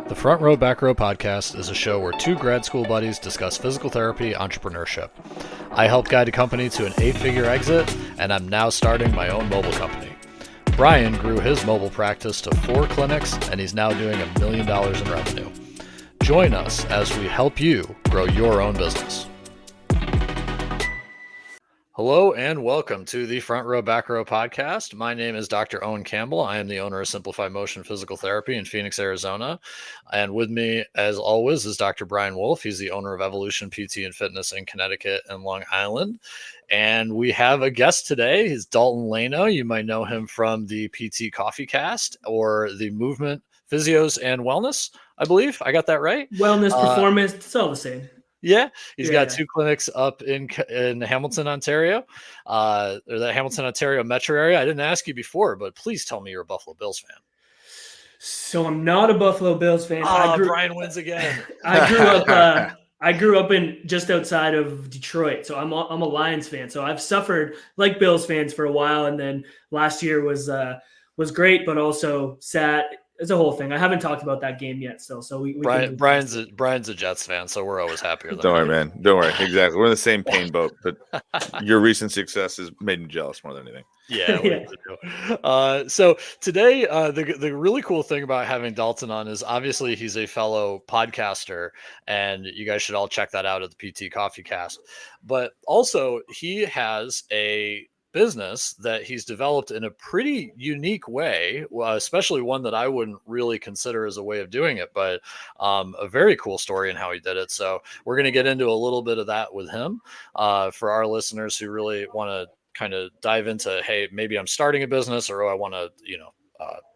The Front Row Back Row podcast is a show where two grad school buddies discuss physical therapy entrepreneurship. I helped guide a company to an 8-figure exit, and I'm now starting my own mobile company. Brian grew his mobile practice to 4 clinics, and he's now doing $1 million in revenue. Join us as we help you grow your own business. Hello and welcome to the Front Row Back Row podcast. My name is Dr. Owen Campbell. I am the owner of Simplify Motion Physical Therapy in Phoenix, Arizona. And with me, as always, is Dr. Brian Wolf. He's the owner of Evolution PT and Fitness in Connecticut and Long Island. And we have a guest today. He's Dalton Leno. You might know him from the PT CoffeeCast or the Movement Physios and Wellness, I believe. I got that right? Wellness, performance, it's all the same. Yeah, he's got 2 clinics up in Hamilton, Ontario, or the Hamilton, Ontario metro area. I didn't ask you before, but please tell me you're a Buffalo Bills fan. So I'm not a Buffalo Bills fan. Brian wins again. I grew up in just outside of Detroit, so I'm a Lions fan. So I've suffered like Bills fans for a while, and then last year was great, but also sad. It's a whole thing. I haven't talked about that game yet still. So Brian's a Jets fan, so we're always happier. Don't worry, man. Don't worry. Exactly. We're in the same pain boat, but your recent success has made me jealous more than anything. Yeah. So today, the really cool thing about having Dalton on is obviously he's a fellow podcaster, and you guys should all check that out at the PT CoffeeCast. But also he has a business that he's developed in a pretty unique way, especially one that I wouldn't really consider as a way of doing it, but a very cool story in how he did it. So we're going to get into a little bit of that with him for our listeners who really want to kind of dive into, hey, maybe I'm starting a business, or I want to,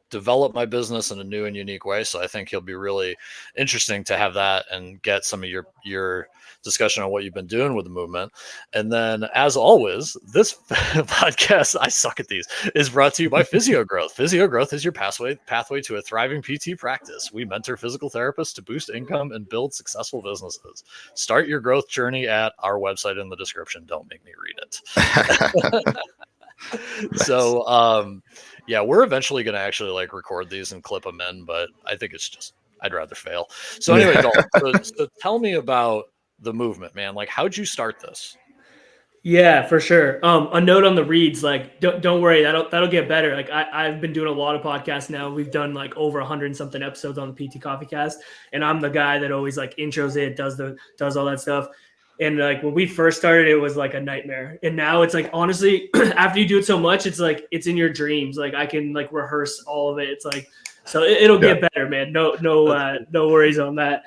develop my business in a new and unique way. So I think he'll be really interesting to have that and get some of your discussion on what you've been doing with the movement. And then, as always, this podcast, I suck at these, is brought to you by PhysioGrowth. PhysioGrowth is your pathway to a thriving PT practice. We mentor physical therapists to boost income and build successful businesses. Start your growth journey at our website in the description. Don't make me read it. Nice. So, we're eventually going to actually record these and clip them in, but I think I'd rather fail. So anyway, Dalton, so tell me about the movement, man. How'd you start this? Yeah, for sure. A note on the reads, don't worry, that'll get better. I've been doing a lot of podcasts now. We've done over 100 something episodes on the PT CoffeeCast, and I'm the guy that always intros it, does all that stuff. And when we first started, it was a nightmare. And now it's honestly, after you do it so much, it's it's in your dreams. I can rehearse all of it. It's so it'll get better, man. No worries on that.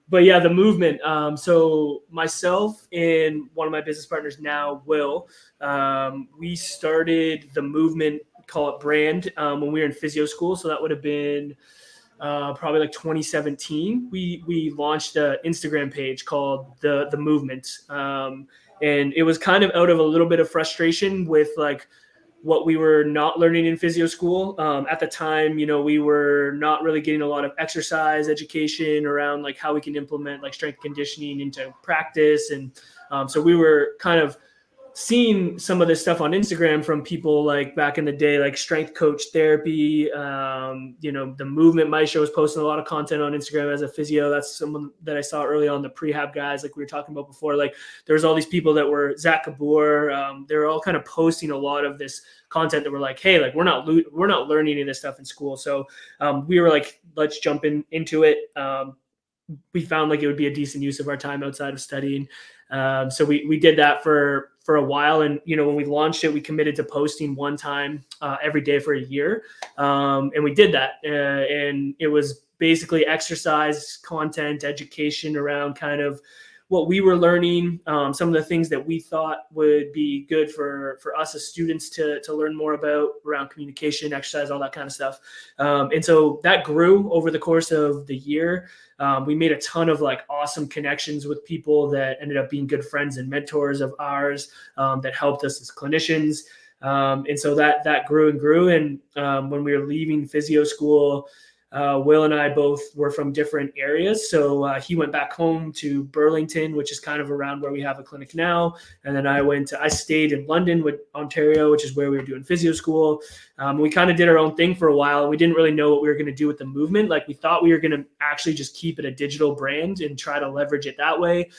But yeah, the movement. So myself and one of my business partners now, Will, we started the movement, call it brand, when we were in physio school. So that would have been probably 2017. We launched an Instagram page called the Movement, and it was kind of out of a little bit of frustration with what we were not learning in physio school. At the time, we were not really getting a lot of exercise education around how we can implement strength conditioning into practice, and so we were kind of seeing some of this stuff on Instagram from people back in the day, strength coach therapy. The movement, my show was posting a lot of content on Instagram as a physio. That's someone that I saw early on, the prehab guys, we were talking about before. There was all these people that were Zach Kabur. They were all kind of posting a lot of this content that were hey, we're not learning any of this stuff in school. So we were let's jump into it. We found it would be a decent use of our time outside of studying. So we did that for a while. And, when we launched it, we committed to posting one time every day for a year. And we did that. And it was basically exercise content, education around kind of what we were learning, some of the things that we thought would be good for us as students to learn more about around communication, exercise, all that kind of stuff. And so that grew over the course of the year. We made a ton of awesome connections with people that ended up being good friends and mentors of ours that helped us as clinicians. And so that grew and grew. And when we were leaving physio school, Will and I both were from different areas. So he went back home to Burlington, which is kind of around where we have a clinic now. And then I stayed in London, Ontario, which is where we were doing physio school. We kind of did our own thing for a while. We didn't really know what we were going to do with the movement. Like, we thought we were going to actually just keep it a digital brand and try to leverage it that way.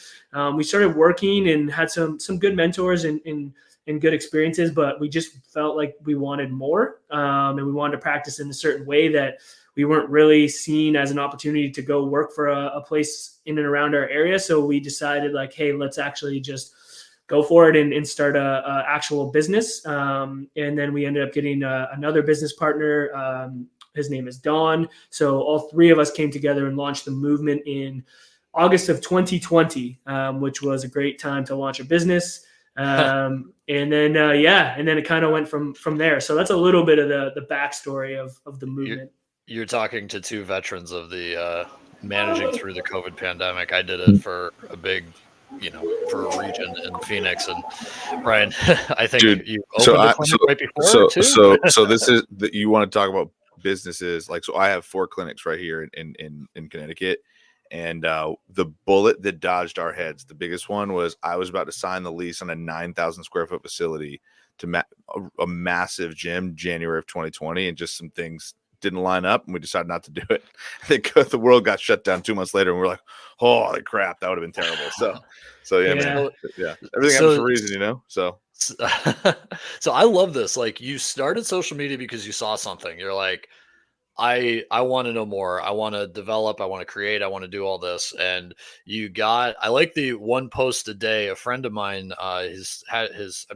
We started working and had some good mentors and good experiences, but we just felt like we wanted more, and we wanted to practice in a certain way that we weren't really seen as an opportunity to go work for a place in and around our area. So we decided, like, hey, let's actually just go for it and start a actual business. And then we ended up getting another business partner. His name is Don. So all three of us came together and launched the movement in August of 2020, which was a great time to launch a business. And then it kind of went from there. So that's a little bit of the backstory of the movement. You're talking to two veterans of the managing through the COVID pandemic. I did it for a big, for a region in Phoenix, and Ryan, I think you opened the clinic right before too. So this is that you want to talk about businesses. Like, so I have 4 clinics right here in Connecticut. And the bullet that dodged our heads, the biggest one was I was about to sign the lease on a 9,000 square foot facility to a massive gym January of 2020, and just some things didn't line up, and we decided not to do it. I think the world got shut down 2 months later, and we're like, holy crap, that would have been terrible. So yeah, man, yeah, everything happens for a reason, So so I love this. Like, you started social media because you saw something. You're like, I want to know more. I want to develop. I want to create. I want to do all this. And I like the one post a day. A friend of mine, I'm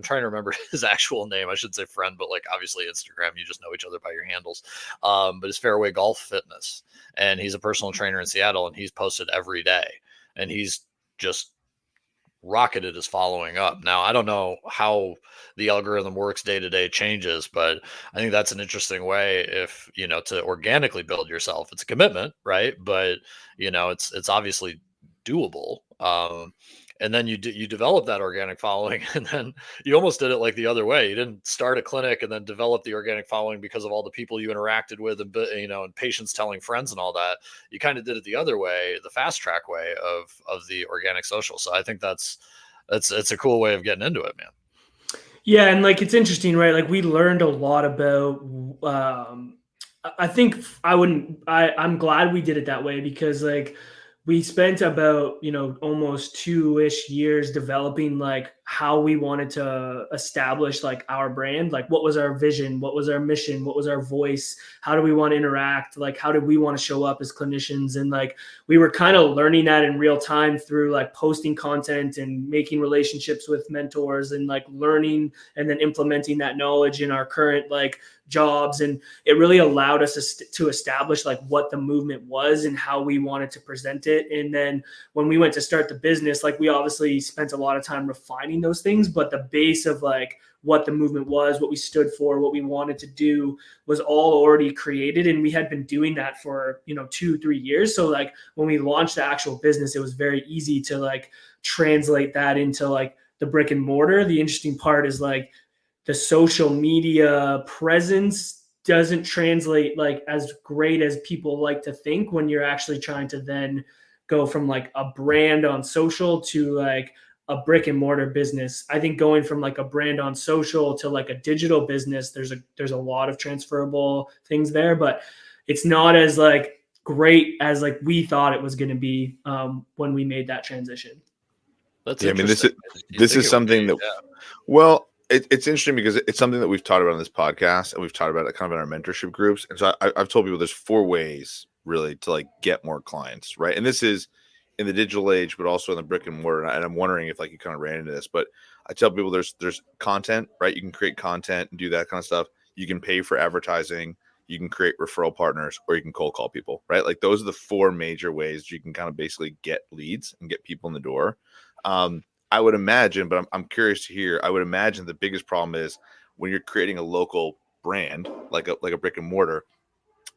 trying to remember his actual name. I should say friend, but like, obviously Instagram, you just know each other by your handles. But it's Fairway Golf Fitness, and he's a personal trainer in Seattle, and he's posted every day, and he's just rocketed his following up. Now, I don't know how the algorithm works day to day changes, but I think that's an interesting way if, to organically build yourself. It's a commitment, right? But, it's obviously doable. And then you develop that organic following, and then you almost did it like the other way. You didn't start a clinic and then develop the organic following because of all the people you interacted with, and and patients telling friends and all that. You kind of did it the other way, the fast track way of the organic social. So I think it's a cool way of getting into it, man. Yeah, and like, it's interesting, right? Like, we learned a lot about. I think I'm glad we did it that way, because like, we spent about, almost 2-ish years developing like how we wanted to establish like our brand. Like, what was our vision? What was our mission? What was our voice? How do we want to interact? Like, how did we want to show up as clinicians? And like, we were kind of learning that in real time through like posting content and making relationships with mentors, and like learning and then implementing that knowledge in our current like jobs. And it really allowed us to establish like what the movement was and how we wanted to present it. And then when we went to start the business, like, we obviously spent a lot of time refining those things, but the base of like what the movement was, what we stood for, what we wanted to do was all already created. And we had been doing that for, 2-3 years. So like, when we launched the actual business, it was very easy to like translate that into like the brick and mortar. The interesting part is like, the social media presence doesn't translate like as great as people like to think when you're actually trying to then go from like a brand on social to like a brick and mortar business. I think going from like a brand on social to like a digital business, there's a lot of transferable things there, but it's not as like great as like we thought it was going to be when we made that transition. This is something that, well, it's interesting because it's something that we've talked about on this podcast, and we've talked about it kind of in our mentorship groups. And so I've told people there's 4 ways really to like get more clients, right? And this is in the digital age, but also in the brick and mortar. And I'm wondering if like you kind of ran into this, but I tell people there's content, right? You can create content and do that kind of stuff. You can pay for advertising, you can create referral partners, or you can cold call people, right? Like, those are the 4 major ways you can kind of basically get leads and get people in the door. I would imagine, but I'm curious to hear, I would imagine the biggest problem is when you're creating a local brand, like a brick and mortar,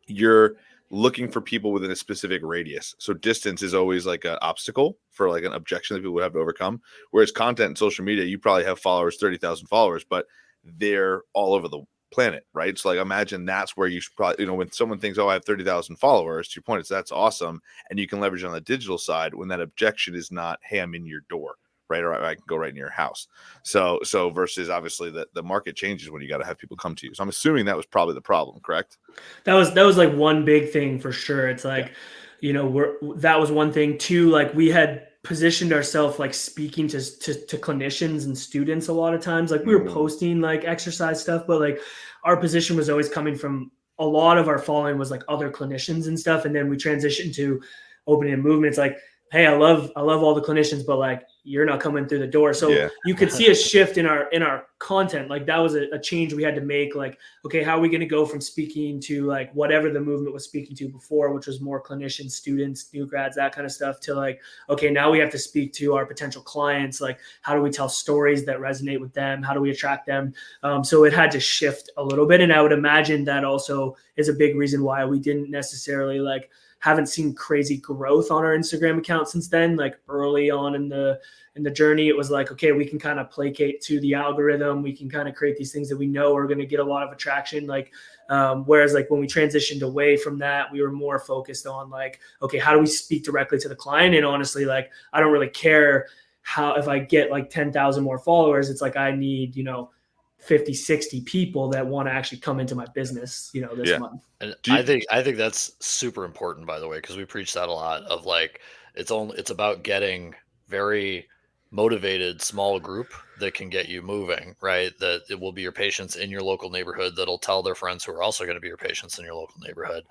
you're looking for people within a specific radius. So distance is always like an obstacle for like an objection that people would have to overcome. Whereas content and social media, you probably have followers, 30,000 followers, but they're all over the planet, right? So like imagine that's where you should probably, when someone thinks, oh, I have 30,000 followers, to your point, that's awesome. And you can leverage on the digital side when that objection is not, hey, I'm in your door, right? Or I can go right in your house. So versus obviously the market changes when you got to have people come to you. So I'm assuming that was probably the problem, correct? That was like one big thing for sure. It's like, that was one thing too. Like we had positioned ourselves like speaking to clinicians and students a lot of times. Like we were posting like exercise stuff, but like our position was always coming from, a lot of our following was like other clinicians and stuff. And then we transitioned to opening a movement. It's like, hey, I love all the clinicians, but like you're not coming through the door. So you could see a shift in our content. Like that was a change we had to make. Like, okay, how are we going to go from speaking to like whatever the movement was speaking to before, which was more clinicians, students, new grads, that kind of stuff, to like, okay, now we have to speak to our potential clients. Like, how do we tell stories that resonate with them? How do we attract them? So it had to shift a little bit. And I would imagine that also is a big reason why we didn't necessarily haven't seen crazy growth on our Instagram account since then. Like early on in the journey, it was like, okay, we can kind of placate to the algorithm. We can kind of create these things that we know are going to get a lot of attraction. Like, whereas like when we transitioned away from that, we were more focused on like, okay, how do we speak directly to the client? And honestly, like, I don't really care if I get like 10,000 more followers. It's like, I need, 50, 60 people that want to actually come into my business, this month. And I think that's super important, by the way, because we preach that a lot of like, it's about getting very motivated small group that can get you moving, right? That it will be your patients in your local neighborhood that'll tell their friends who are also going to be your patients in your local neighborhood.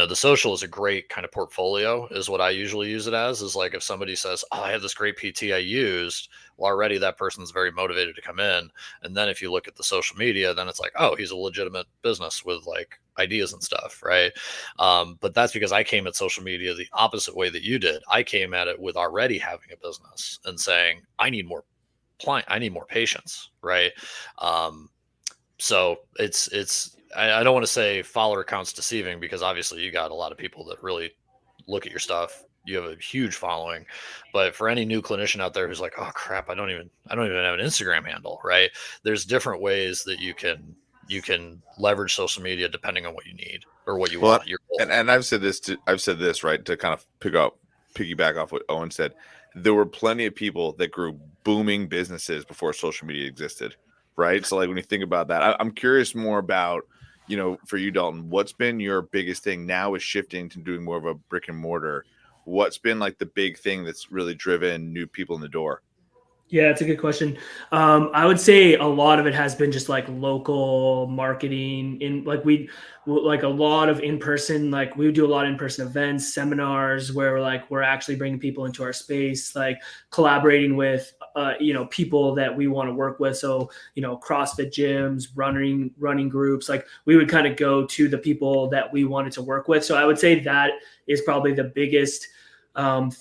The social is a great kind of portfolio, is what I usually use it as, is like if somebody says, oh, I have this great PT I used, well, already that person's very motivated to come in. And then if you look at the social media, then it's like, oh, he's a legitimate business with like ideas and stuff, right? But that's because I came at social media the opposite way that you did. I came at it with already having a business and saying, I need more patients, right? So I don't want to say follower count's deceiving, because obviously you got a lot of people that really look at your stuff. You have a huge following, but for any new clinician out there who's like, oh crap, I don't even have an Instagram handle, right? There's different ways that you can leverage social media depending on what you need or what you want. And I've said this, right, to kind of piggyback off what Owen said. There were plenty of people that grew booming businesses before social media existed, right? So like when you think about that, I'm curious more about, for you, Dalton, what's been your biggest thing now is shifting to doing more of a brick and mortar. What's been like the big thing that's really driven new people in the door? Yeah, it's a good question. I would say a lot of it has been just like local marketing like a lot of in-person, like we do a lot of in-person events, seminars where we're actually bringing people into our space, like collaborating with, people that we want to work with. So, CrossFit gyms, running groups, like we would kind of go to the people that we wanted to work with. So I would say that is probably the biggest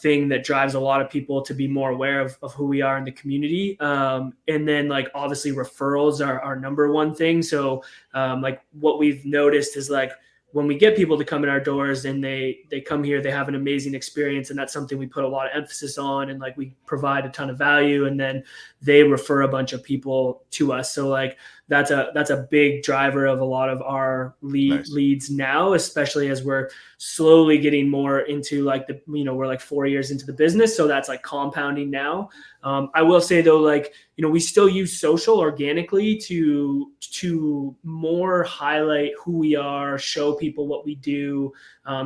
thing that drives a lot of people to be more aware of who we are in the community. And then like obviously referrals are our number one thing. So like what we've noticed is like when we get people to come in our doors and they come here, they have an amazing experience. And that's something we put a lot of emphasis on. And like we provide a ton of value, and then they refer a bunch of people to us. So like that's a big driver of a lot of our leads now, especially as we're slowly getting more into like we're like 4 years into the business. So that's like compounding now. I will say though, like, we still use social organically to more highlight who we are, show people what we do,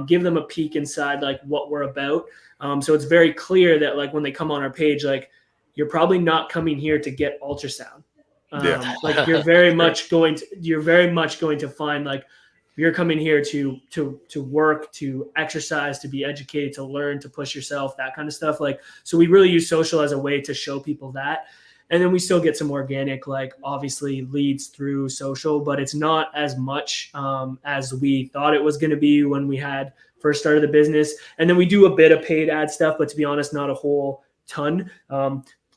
give them a peek inside like what we're about. So it's very clear that like when they come on our page, like you're probably not coming here to get ultrasound. Like you're very much going to find like you're coming here to work, to exercise, to be educated, to learn, to push yourself, that kind of stuff. Like, so we really use social as a way to show people that. And then we still get some organic, like obviously leads through social, but it's not as much as we thought it was going to be when we had first started the business. And then we do a bit of paid ad stuff, but to be honest, not a whole ton.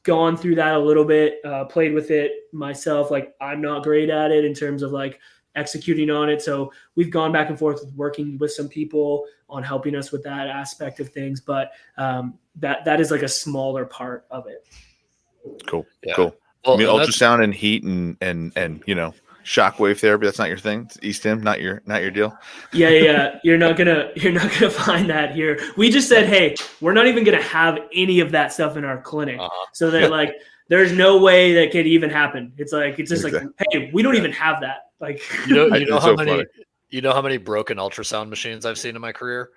Gone through that a little bit, played with it myself. Like I'm not great at it in terms of like executing on it. So we've gone back and forth with working with some people on helping us with that aspect of things. But that is like a smaller part of it. Cool. Yeah. Cool. Well, I mean, ultrasound and heat and Shockwave therapy. That's not your thing. It's eStim, not your deal. Yeah. You're not gonna find that here. We just said, hey, we're not even gonna have any of that stuff in our clinic, so that like there's no way that could even happen. It's just Exactly. like, hey, we don't even have that. Like, you know It's how so many funny. you know how many broken ultrasound machines I've seen in my career?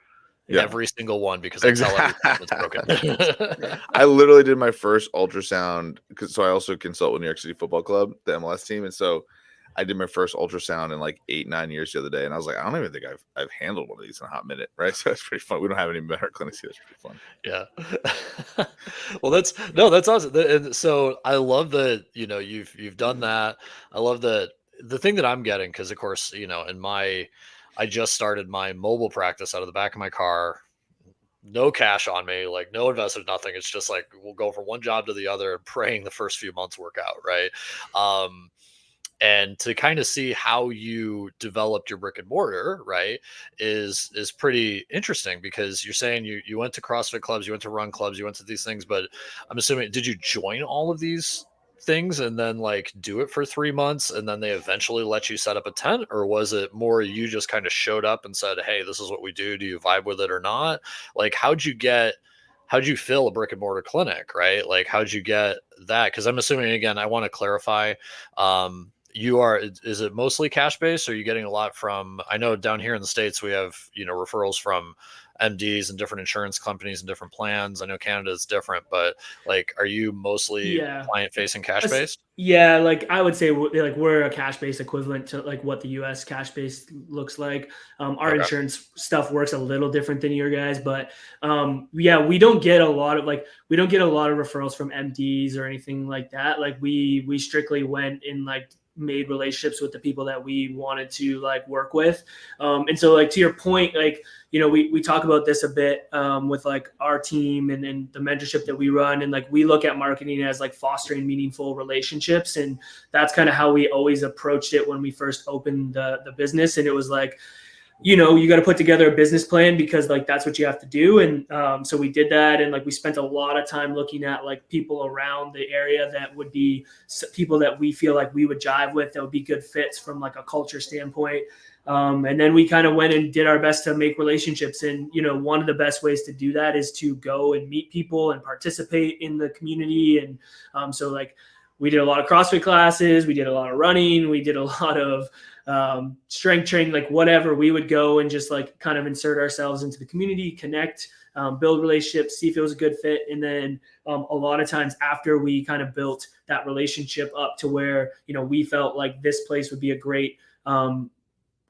Yeah. Every single one, because I tell every time it's broken. I literally did my first ultrasound so I also consult with New York City Football Club, the MLS team, and so I did my first ultrasound in like 8-9 years the other day, and I was like, I don't even think I've handled one of these in a hot minute, right? So that's pretty fun. We don't have any better clinics here. That's pretty fun. Yeah. Well, that's awesome. And so I love that, you've done that. I love that the thing that I'm getting, because of course, I just started my mobile practice out of the back of my car, no cash on me, like no investment, nothing. It's just like we'll go from one job to the other, praying the first few months work out, right? And to kind of see how you developed your brick and mortar, right, is pretty interesting, because you're saying you went to CrossFit clubs, you went to run clubs, you went to these things, but I'm assuming, did you join all of these things and then like do it for 3 months and then they eventually let you set up a tent, or was it more you just kind of showed up and said, hey, this is what we do, you vibe with it or not? Like, how'd you fill a brick and mortar clinic, right? Like, how'd you get that? Because I'm assuming, again, I want to clarify, is it mostly cash based, or are you getting a lot from, I know down here in the States we have referrals from MDs and different insurance companies and different plans. I know Canada is different, but like, are you mostly client facing, cash based? Yeah, like I would say we're a cash based equivalent to like what the US cash based looks like. Our insurance stuff works a little different than your guys, but we don't get a lot of referrals from MDs or anything like that. Like we strictly went and like made relationships with the people that we wanted to like work with. And so like to your point, like, we talk about this a bit with like our team and the mentorship that we run. And like, we look at marketing as like fostering meaningful relationships. And that's kind of how we always approached it when we first opened the business. And it was like, you got to put together a business plan, because like, that's what you have to do. And so we did that. And like, we spent a lot of time looking at like people around the area that would be people that we feel like we would jive with, that would be good fits from like a culture standpoint. And then we kind of went and did our best to make relationships. And, one of the best ways to do that is to go and meet people and participate in the community. And so like, we did a lot of CrossFit classes, we did a lot of running, we did a lot of strength training, like whatever. We would go and just like kind of insert ourselves into the community, connect, build relationships, see if it was a good fit. And then a lot of times after we kind of built that relationship up to where, we felt like this place would be a great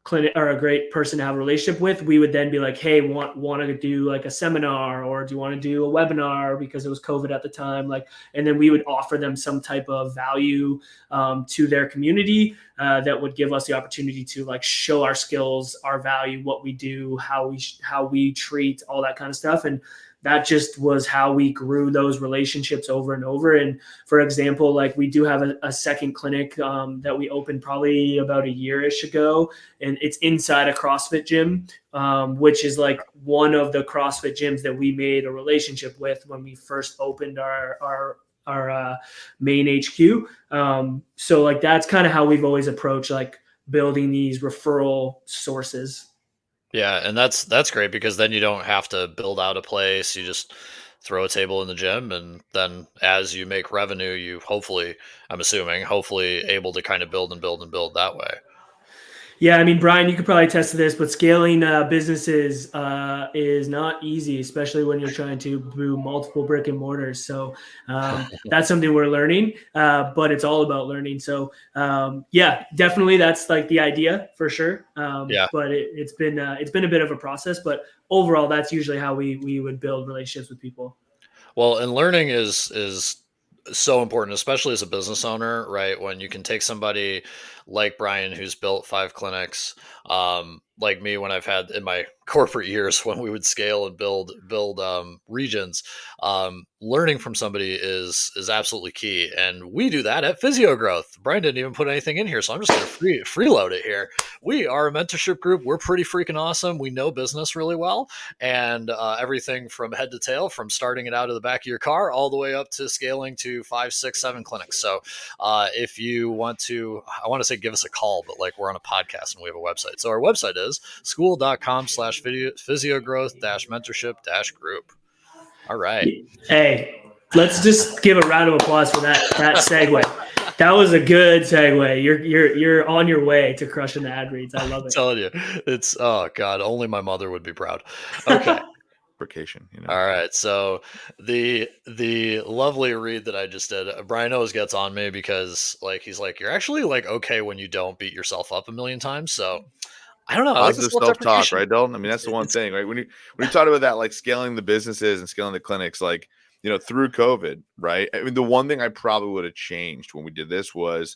clinic or a great person to have a relationship with, we would then be like, hey, want to do like a seminar, or do you want to do a webinar, because it was COVID at the time, like, and then we would offer them some type of value to their community that would give us the opportunity to like show our skills, our value, what we do, how we treat, all that kind of stuff. And that just was how we grew those relationships over and over. And for example, like we do have a second clinic that we opened probably about a year-ish ago, and it's inside a CrossFit gym, which is like one of the CrossFit gyms that we made a relationship with when we first opened our main HQ. So like, that's kind of how we've always approached like building these referral sources. Yeah, and that's great, because then you don't have to build out a place. You just throw a table in the gym, and then as you make revenue, you hopefully able to kind of build and build and build that way. Yeah, I mean, Brian, you could probably attest to this, but scaling businesses is not easy, especially when you're trying to do multiple brick and mortars. So that's something we're learning, but it's all about learning. So definitely, that's like the idea for sure. But it's been a bit of a process, but overall, that's usually how we would build relationships with people. Well, and learning is so important, especially as a business owner, right? When you can take somebody like Brian, who's built 5 clinics, like me, when I've had in my corporate years, when we would scale and build regions, learning from somebody is absolutely key. And we do that at Physio Growth. Brian didn't even put anything in here, so I'm just going to freeload it here. We are a mentorship group. We're pretty freaking awesome. We know business really well, and everything from head to tail, from starting it out of the back of your car all the way up to scaling to 5, 6, 7 clinics. So if you want to, I want to say say give us a call, but like we're on a podcast and we have a website. So our website is school.com/physiogrowth-mentorship-group. All right. Hey, let's just give a round of applause for that segue. That was a good segue. You're on your way to crushing the ad reads. I love it. I'm telling you, it's oh god, only my mother would be proud. Okay. Vacation, you know. All right. So the lovely read that I just did, Brian always gets on me because like he's like, you're actually like okay when you don't beat yourself up a million times. So I don't know. I like Positive self-talk, right, Dalton? I mean, that's the one thing, right? When you talk about that, like scaling the businesses and scaling the clinics, like, you know, through COVID, right? I mean, the one thing I probably would have changed when we did this was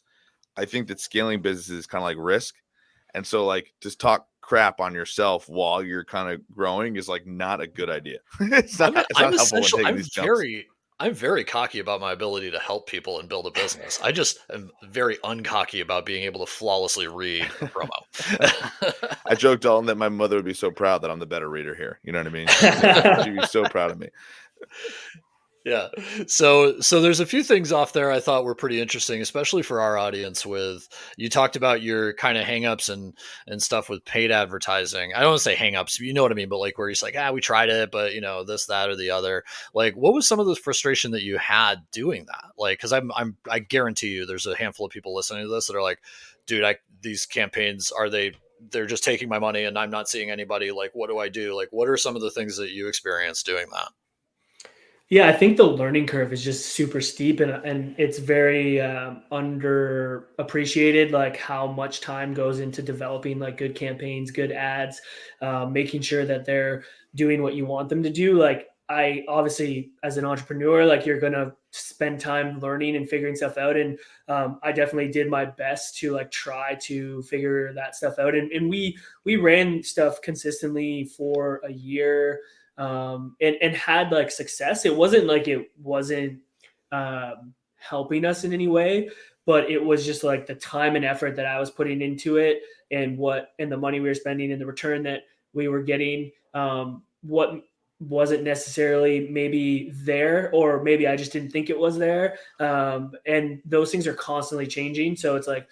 I think that scaling businesses is kind of like risk. And so like just talk crap on yourself while you're kind of growing is like not a good idea. It's not helpful when taking these jumps. I'm very cocky about my ability to help people and build a business. I just am very uncocky about being able to flawlessly read a promo. I joked, Dalton, that my mother would be so proud that I'm the better reader here. You know what I mean? She'd be so proud of me. Yeah. So there's a few things off there I thought were pretty interesting, especially for our audience. With you talked about your kind of hangups and stuff with paid advertising. I don't want to say hangups, you know what I mean, but like where he's like, we tried it, but you know, this, that, or the other. Like, what was some of the frustration that you had doing that? Like, because I guarantee you, there's a handful of people listening to this that are like, dude, these campaigns they're just taking my money and I'm not seeing anybody. Like, what do I do? Like, what are some of the things that you experienced doing that? Yeah, I think the learning curve is just super steep and it's very underappreciated, like how much time goes into developing like good campaigns, good ads, making sure that they're doing what you want them to do. Like I obviously, as an entrepreneur, like you're going to spend time learning and figuring stuff out. And I definitely did my best to like try to figure that stuff out. And we ran stuff consistently for a year. And had like success. It wasn't like it wasn't helping us in any way, but it was just like the time and effort that I was putting into it and the money we were spending and the return that we were getting, what wasn't necessarily maybe there, or maybe I just didn't think it was there. And those things are constantly changing. So it's like,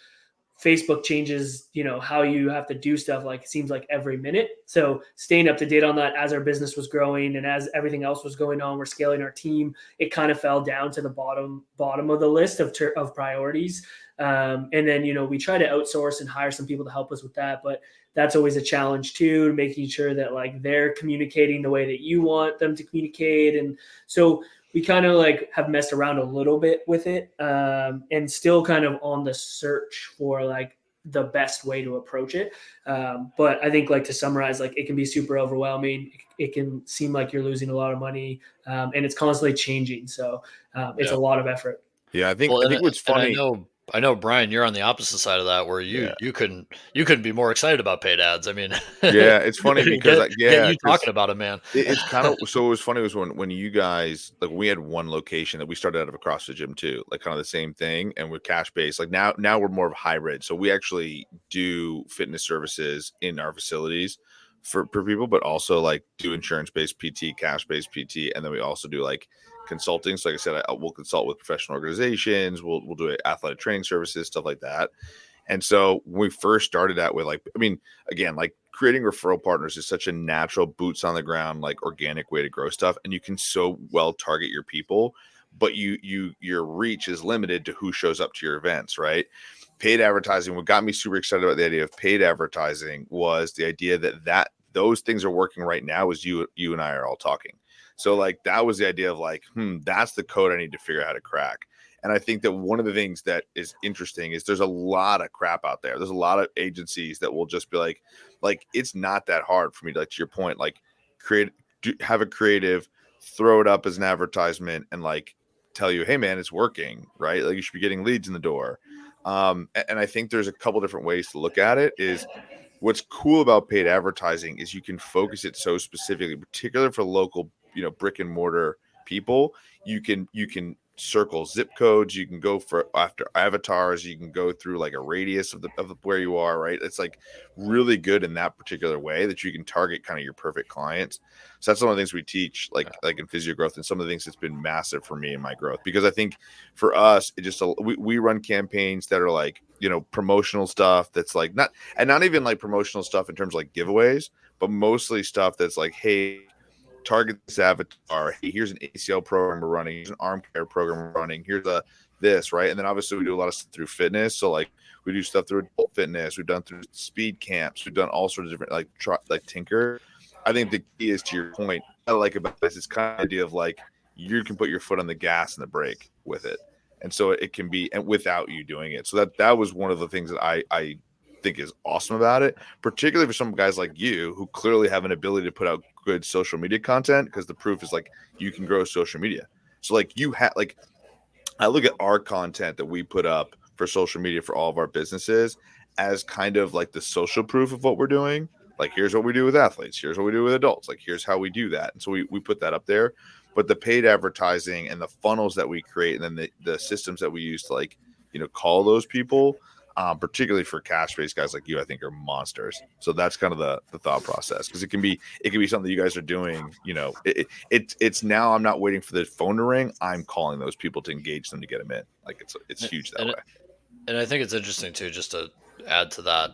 Facebook changes, you know, how you have to do stuff. Like it seems like every minute. So staying up to date on that as our business was growing and as everything else was going on, we're scaling our team. It kind of fell down to the bottom of the list of priorities. And then, you know, we try to outsource and hire some people to help us with that, but that's always a challenge too, making sure that like they're communicating the way that you want them to communicate. And so we kind of like have messed around a little bit with it, and still kind of on the search for like the best way to approach it. But I think like to summarize, like it can be super overwhelming. It can seem like you're losing a lot of money, and it's constantly changing. So it's a lot of effort. Yeah, I think what's funny. I know, Brian, you're on the opposite side of that, where you couldn't be more excited about paid ads. I mean, yeah, it's funny because you talking about it, man. It's kind of so. It was funny was when you guys like we had one location that we started out of across the gym too, like kind of the same thing, and we're cash based. Like now we're more of hybrid, so we actually do fitness services in our facilities for people, but also like do insurance based PT, cash based PT, and then we also do like consulting. So like I said, we'll consult with professional organizations. We'll do athletic training services, stuff like that. And so when we first started out with like, I mean, again, like creating referral partners is such a natural boots on the ground, like organic way to grow stuff. And you can so well target your people, but your reach is limited to who shows up to your events, right? Paid advertising, what got me super excited about the idea of paid advertising was the idea that those things are working right now as you and I are all talking. So like that was the idea of like, that's the code I need to figure out how to crack. And I think that one of the things that is interesting is there's a lot of crap out there. There's a lot of agencies that will just be like it's not that hard for me to, like, to your point, like have a creative, throw it up as an advertisement and like tell you, hey man, it's working, right? Like you should be getting leads in the door. And I think there's a couple different ways to look at it. Is what's cool about paid advertising is you can focus it so specifically, particularly for local, brick and mortar people. You can circle zip codes. You can go for after avatars. You can go through like a radius of where you are, right? It's like really good in that particular way that you can target kind of your perfect clients. So that's one of the things we teach, like in physio growth, and some of the things that's been massive for me in my growth, because I think for us, it just we run campaigns that are like promotional stuff that's like not even like promotional stuff in terms of like giveaways, but mostly stuff that's like, hey, target this avatar. Hey, here's an ACL program we're running. Here's an arm care program we're running. Here's this, right? And then obviously we do a lot of stuff through fitness. So like we do stuff through adult fitness. We've done through speed camps. We've done all sorts of different like tinker. I think the key is, to your point, what I like about this is kind of idea of like you can put your foot on the gas and the brake with it. And so it can be, and without you doing it. So that was one of the things that I think is awesome about it, particularly for some guys like you who clearly have an ability to put out good social media content, because the proof is like you can grow social media. So like you have like, I look at our content that we put up for social media for all of our businesses as kind of like the social proof of what we're doing. Like, here's what we do with athletes. Here's what we do with adults. Like, here's how we do that. And so we put that up there. But the paid advertising and the funnels that we create, and then the systems that we use to like, call those people, particularly for cash-based guys like you, I think are monsters. So that's kind of the thought process, because it can be something you guys are doing. It's now I'm not waiting for the phone to ring. I'm calling those people to engage them to get them in. Like it's huge that way. And I think it's interesting too, just to add to that,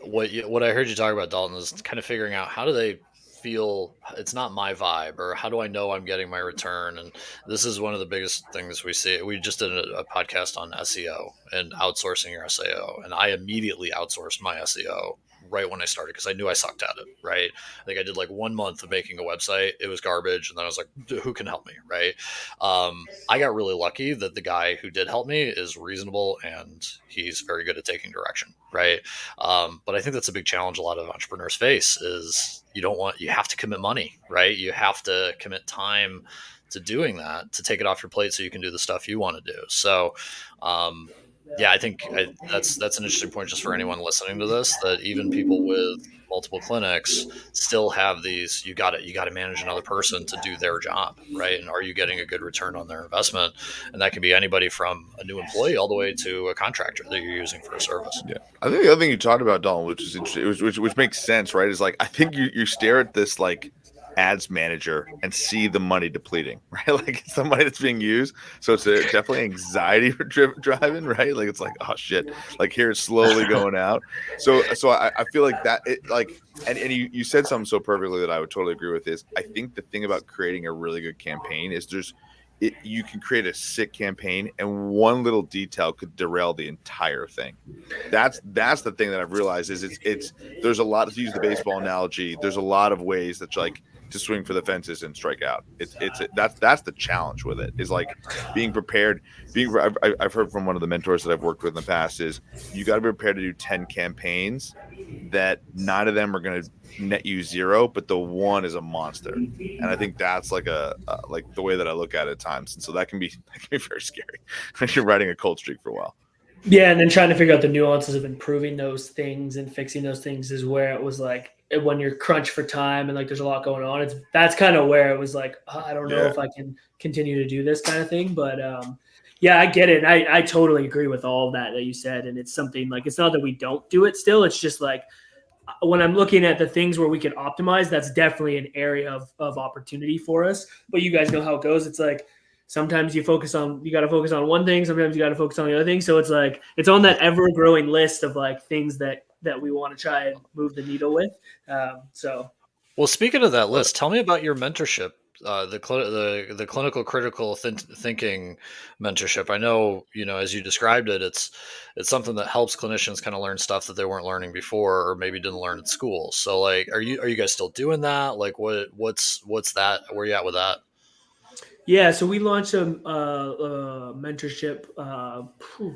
what I heard you talk about, Dalton, is kind of figuring out how do they feel it's not my vibe, or how do I know I'm getting my return? And this is one of the biggest things we see. We just did a podcast on SEO and outsourcing your SEO, and I immediately outsourced my SEO right when I started, because I knew I sucked at it, right? I think I did like 1 month of making a website. It was garbage. And then I was like, who can help me, right? I got really lucky that the guy who did help me is reasonable and he's very good at taking direction, right? But I think that's a big challenge a lot of entrepreneurs face is you have to commit money, right? You have to commit time to doing that, to take it off your plate so you can do the stuff you want to do. So, yeah, I think that's an interesting point just for anyone listening to this, that even people with multiple clinics still have these, you got to manage another person to do their job, right? And are you getting a good return on their investment? And that can be anybody from a new employee all the way to a contractor that you're using for a service. Yeah, I think the other thing you talked about, Dalton, which is interesting, which makes sense, right? Is like, I think you stare at this like ads manager and see the money depleting, right? Like it's the money that's being used. So it's definitely anxiety driving, right? Like it's like, oh shit, like here it's slowly going out. So I feel like that it like, and you said something so perfectly that I would totally agree with is I think the thing about creating a really good campaign is you can create a sick campaign and one little detail could derail the entire thing. That's the thing that I've realized is it's there's a lot, to use the baseball analogy, there's a lot of ways that like to swing for the fences and strike out. That's the challenge with it, is like being prepared. I've heard from one of the mentors that I've worked with in the past is you got to be prepared to do 10 campaigns that 9 of them are going to net you 0, but the one is a monster. And I think that's like like the way that I look at it at times. And so that can be very scary when you're riding a cold streak for a while. Yeah, and then trying to figure out the nuances of improving those things and fixing those things is where it was like, when you're crunched for time and like there's a lot going on, that's kind of where it was like, I don't know if I can continue to do this kind of thing. But yeah, I get it. I totally agree with all of that you said. And it's something like, it's not that we don't do it still. It's just like, when I'm looking at the things where we can optimize, that's definitely an area of opportunity for us. But you guys know how it goes. It's like, sometimes you got to focus on one thing. Sometimes you got to focus on the other thing. So it's like, it's on that ever growing list of like things that we want to try and move the needle with. Well, speaking of that list, tell me about your mentorship, the clinical critical thinking mentorship. I know, as you described it, it's something that helps clinicians kind of learn stuff that they weren't learning before, or maybe didn't learn at school. So like, are you guys still doing that? Like what's that? Where are you at with that? Yeah, so we launched a mentorship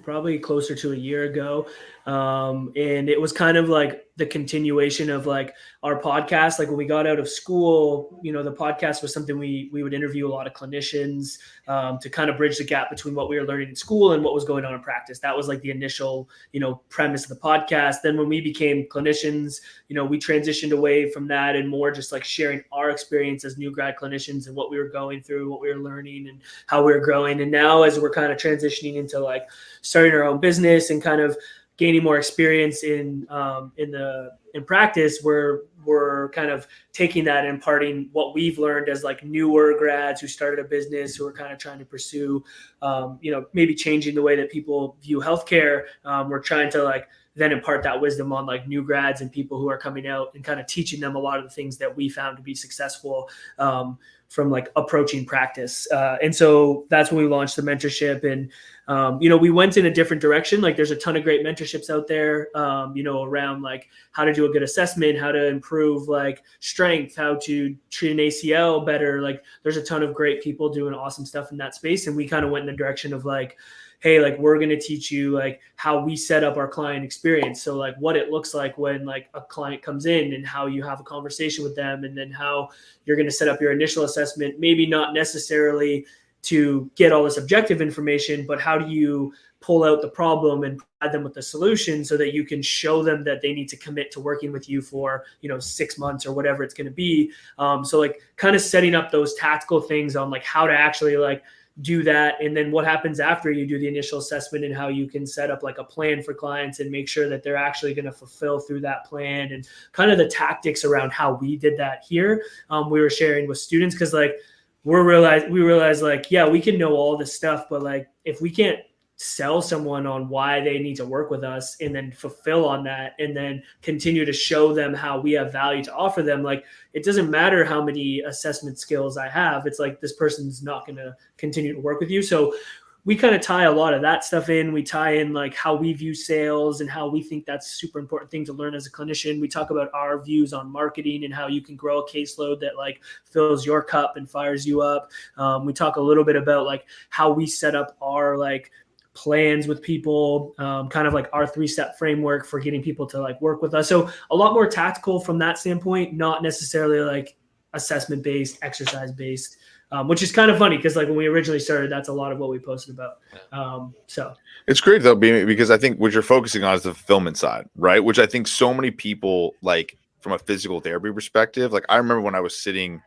probably closer to a year ago. And it was kind of like the continuation of like our podcast. Like when we got out of school, the podcast was something we would interview a lot of clinicians to kind of bridge the gap between what we were learning in school and what was going on in practice. That was like the initial, premise of the podcast. Then when we became clinicians, we transitioned away from that and more just like sharing our experience as new grad clinicians and what we were going through, what we were learning and how we were growing. And now as we're kind of transitioning into like starting our own business and kind of gaining more experience in practice, we're kind of taking that and imparting what we've learned as like newer grads who started a business, who are kind of trying to pursue, maybe changing the way that people view healthcare. We're trying to like then impart that wisdom on like new grads and people who are coming out, and kind of teaching them a lot of the things that we found to be successful from like approaching practice. And so that's when we launched the mentorship. And, we went in a different direction. Like there's a ton of great mentorships out there, around like how to do a good assessment, how to improve like strength, how to treat an ACL better. Like there's a ton of great people doing awesome stuff in that space. And we kind of went in the direction of like, hey, like we're going to teach you like how we set up our client experience. So like what it looks like when like a client comes in, and how you have a conversation with them, and then how you're going to set up your initial assessment, maybe not necessarily to get all this objective information, but how do you pull out the problem and provide them with the solution so that you can show them that they need to commit to working with you for, 6 months or whatever it's going to be. So like kind of setting up those tactical things on like how to actually like do that. And then what happens after you do the initial assessment, and how you can set up like a plan for clients and make sure that they're actually going to fulfill through that plan, and kind of the tactics around how we did that here. We were sharing with students, because like we realized like, yeah, we can know all this stuff, but like if we can't sell someone on why they need to work with us, and then fulfill on that, and then continue to show them how we have value to offer them, like it doesn't matter how many assessment skills I have. It's like this person's not going to continue to work with you. So we kind of tie a lot of that stuff in. We tie in like how we view sales and how we think that's a super important thing to learn as a clinician. We talk about our views on marketing and how you can grow a caseload that like fills your cup and fires you up. We talk a little bit about like how we set up our like plans with people, kind of like our 3-step framework for getting people to like work with us. So a lot more tactical from that standpoint, not necessarily like assessment based, exercise based, which is kind of funny because like when we originally started, that's a lot of what we posted about. So it's great though, because I think what you're focusing on is the fulfillment side, right? Which I think so many people like from a physical therapy perspective. Like I remember when I was working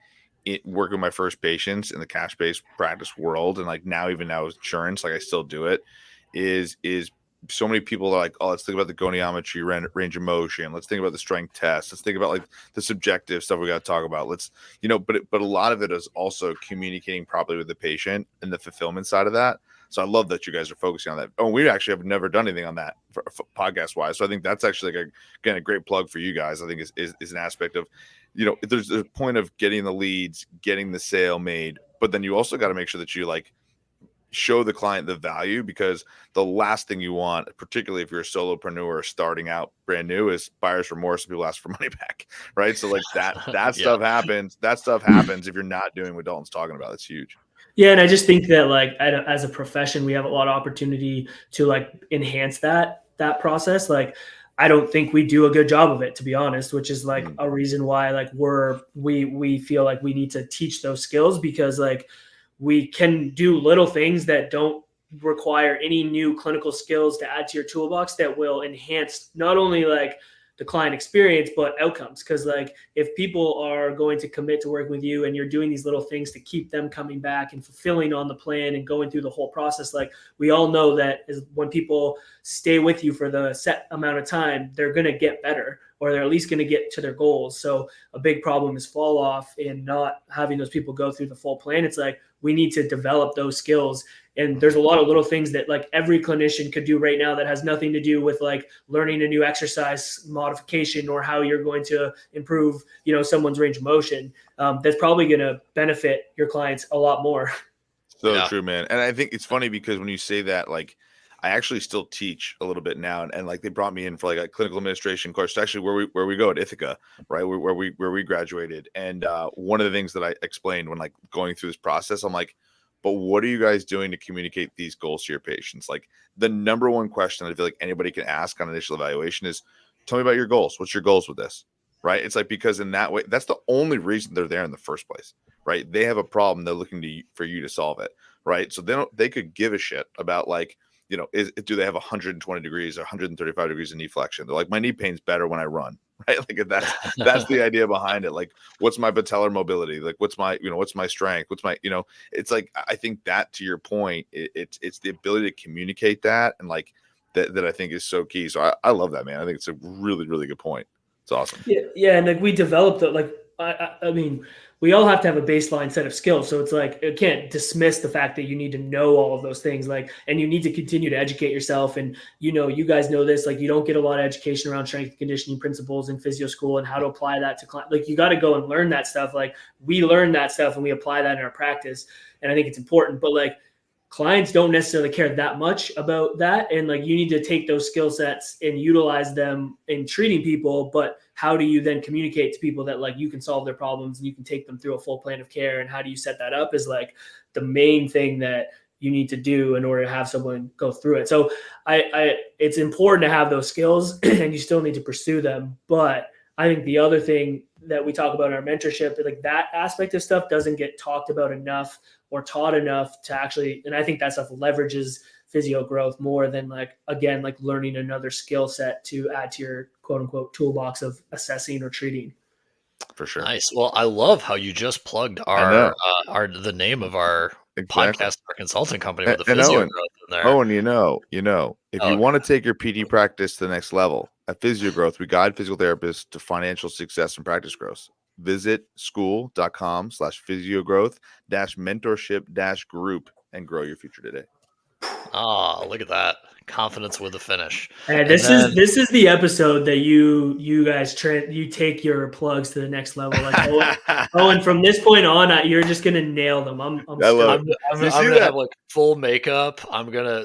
with my first patients in the cash-based practice world, and like now with insurance, like I still do it, is so many people are like, oh, let's think about the goniometry, range of motion. Let's think about the strength test. Let's think about like the subjective stuff we got to talk about. But a lot of it is also communicating properly with the patient and the fulfillment side of that. So I love that you guys are focusing on that. Oh, we actually have never done anything on that for podcast wise. So I think that's actually like a great plug for you guys. I think is an aspect of, there's a point of getting the leads, getting the sale made, but then you also got to make sure that you like show the client the value, because the last thing you want, particularly if you're a solopreneur starting out brand new, is buyer's remorse and people ask for money back, right? So like that Yeah. stuff happens. That stuff happens if you're not doing what Dalton's talking about. That's huge. Yeah, and I just think that like as a profession, we have a lot of opportunity to like enhance that process. Like I don't think we do a good job of it, to be honest, which is like a reason why like we feel like we need to teach those skills, because like we can do little things that don't require any new clinical skills to add to your toolbox that will enhance not only like the client experience, but outcomes. Because like if people are going to commit to working with you and you're doing these little things to keep them coming back and fulfilling on the plan and going through the whole process, like we all know that when people stay with you for the set amount of time, they're going to get better, or they're at least going to get to their goals. So a big problem is fall off and not having those people go through the full plan. It's like we need to develop those skills. And there's a lot of little things that like every clinician could do right now that has nothing to do with like learning a new exercise modification or how you're going to improve, someone's range of motion. That's probably going to benefit your clients a lot more. So true, man. And I think it's funny because when you say that, like, I actually still teach a little bit now, and like they brought me in for like a clinical administration course, actually where we go at Ithaca, right? Where we graduated. And one of the things that I explained when like going through this process, I'm like, but what are you guys doing to communicate these goals to your patients? Like the number one question I feel like anybody can ask on initial evaluation is, tell me about your goals. What's your goals with this? Right? It's like, because in that way, that's the only reason they're there in the first place, right? They have a problem. They're looking for you to solve it. Right. So they could give a shit about like, do they have 120 degrees or 135 degrees of knee flexion? They're like, my knee pain's better when I run, right? Like that's the idea behind it. Like, what's my patellar mobility? Like, what's my strength? What's my, it's like, I think that, to your point, it's the ability to communicate that and like that I think is so key. So I love that, man. I think it's a really, really good point. It's awesome. Yeah, and like we developed it. Like I mean, we all have to have a baseline set of skills. So it's like it can't dismiss the fact that you need to know all of those things. Like, and you need to continue to educate yourself. And you guys know this. Like, you don't get a lot of education around strength and conditioning principles in physio school and how to apply that to clients. Like, you got to go and learn that stuff. Like, we learn that stuff and we apply that in our practice. And I think it's important. But like, clients don't necessarily care that much about that. And like, you need to take those skill sets and utilize them in treating people. But how do you then communicate to people that like you can solve their problems and you can take them through a full plan of care? And how do you set that up is like the main thing that you need to do in order to have someone go through it. So it's important to have those skills and you still need to pursue them. But I think the other thing that we talk about in our mentorship, like that aspect of stuff doesn't get talked about enough or taught enough to actually, and I think that stuff leverages physio growth more than like, again, like learning another skill set to add to your quote unquote toolbox of assessing or treating. For sure. Nice. Well, I love how you just plugged the name of our podcast, our consulting company with the physio growth in there. Oh, and if you want to take your PT practice to the next level, at Physio Growth, we guide physical therapists to financial success and practice growth. Visit school.com/physiogrowth-mentorship-group and grow your future today. Oh, look at that. Confidence with a finish. And this is the episode that you guys you take your plugs to the next level. Like Owen, from this point on, you're just gonna nail them. I'm gonna have like full makeup.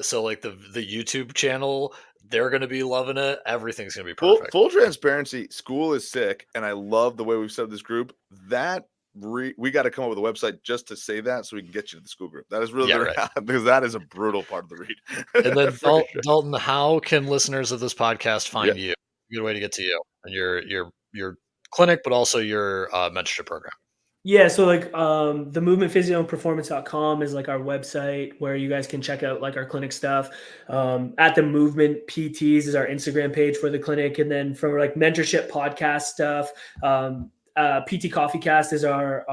So like the YouTube channel, they're gonna be loving it. Everything's gonna be perfect. Full transparency. School is sick, and I love the way we've set up this group. We got to come up with a website just to say that so we can get you to the school group. That is really because that is a brutal part of the read. And then Dalton, how can listeners of this podcast find you? A good way to get to you and your clinic, but also your mentorship program. Yeah, so like the movementphysioandperformance.com is like our website where you guys can check out like our clinic stuff. At the Movement PTs is our Instagram page for the clinic, and then for like mentorship podcast stuff. PT CoffeeCast is our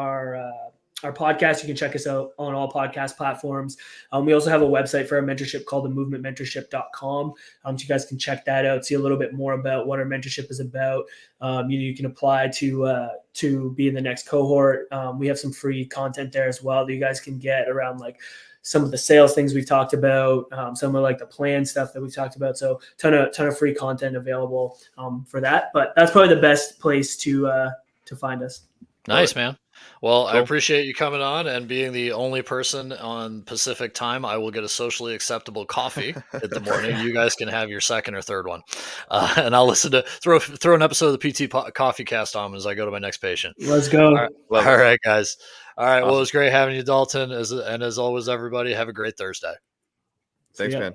podcast. You can check us out on all podcast platforms. We also have a website for our mentorship called themovementmentorship.com. So you guys can check that out, see a little bit more about what our mentorship is about. You can apply to be in the next cohort. We have some free content there as well that you guys can get around like some of the sales things we've talked about, some of like the plan stuff that we've talked about. So ton of free content available for that. But that's probably the best place to find us. Nice, man. Well, cool. I appreciate you coming on and being the only person on Pacific time. I will get a socially acceptable coffee in the morning. You guys can have your second or third one. And I'll listen to throw an episode of the PT CoffeeCast on as I go to my next patient. Let's go. All right, guys. All right. Awesome. Well, it was great having you, Dalton. And as always, everybody, have a great Thursday. Thanks, man.